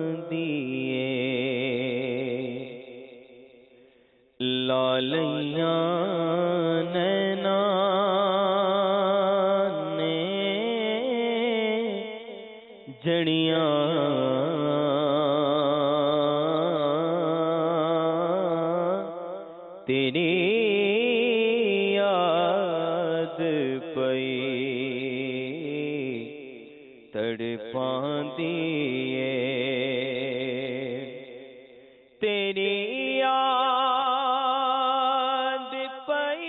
تڑپاندیے لالیاں نینا نے جڑیاں تیری یاد پئی تڑپاندیے تیری یاد پئی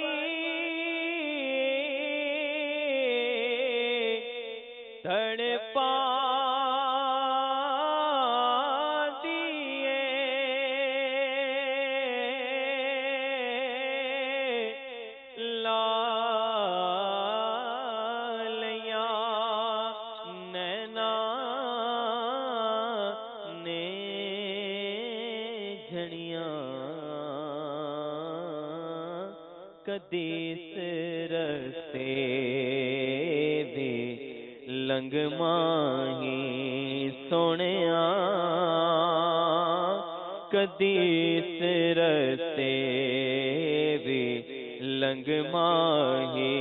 تڑپاندیے لالیاں نینا نے جھڑیاں کدی رستے بھی لنگ ماہی سونیا کدی رستے بھی لنگ ماہی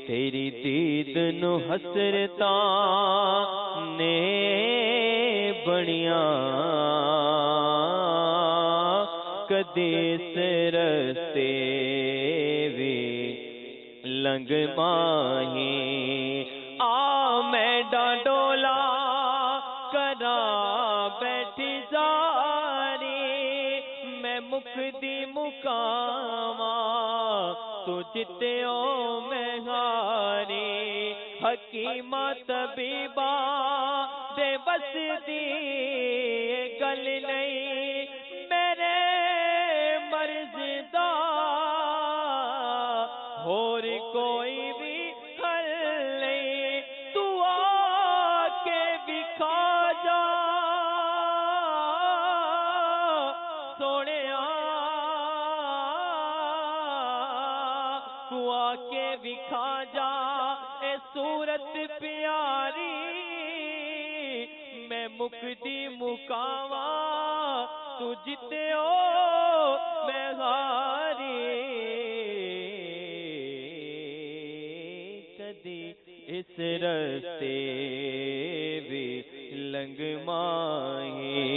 تیری دید نو حسرتاں نے بڑیاں کدی رستے بھی لنگ ماہی آ میں ڈاڈولا کرا بیٹھی زاری میں مکدی مکاواں تو جتیو میں ہاری حکیمہ طبیبہ دے بس دی گل نہیں میرے مرض دا اور کوئی بھی حل نہیں تو آ کے بکھا جا سونیا تو آ کے بکھا جا اے صورت پیاری میں مکدی مکاواں تو جتیو میں ہاری کدی اس رستے بھی لنگ ماہی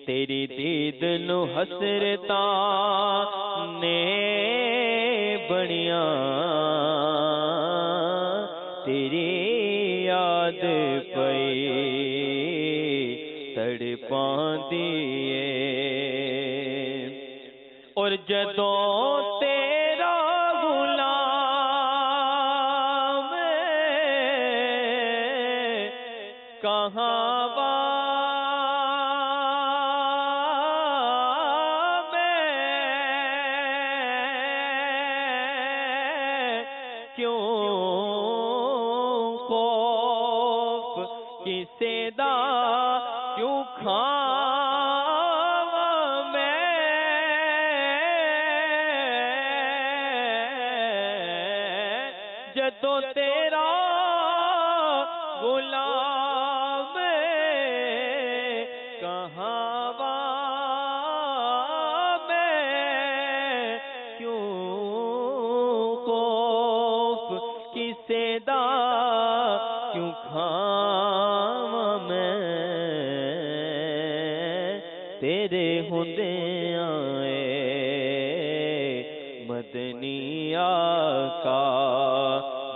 تیری دید نو حسرتاں نے بڑیاں تیری یاد پئی تڑپاندیے اور جدوں تیرا غلام کہاں کسے دا کیوں کھاواں میں جدوں تیرا غلام کہاں میں کیوں خوف کسے دا کیوں کھاواں میں تیرے ہوندیاں اے مدنی آقا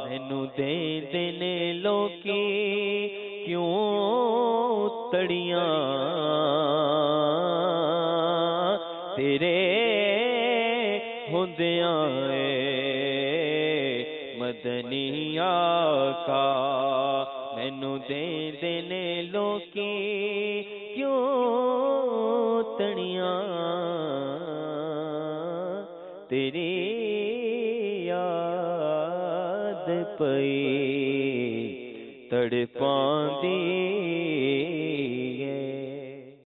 مینوں دے دینے لوکی کیوں تڑیاں تیرے ہوندیاں اے مدنی آقا مینوں دے دینے لوکی کیوں تڑیاں تیری یاد پئی تڑپاندی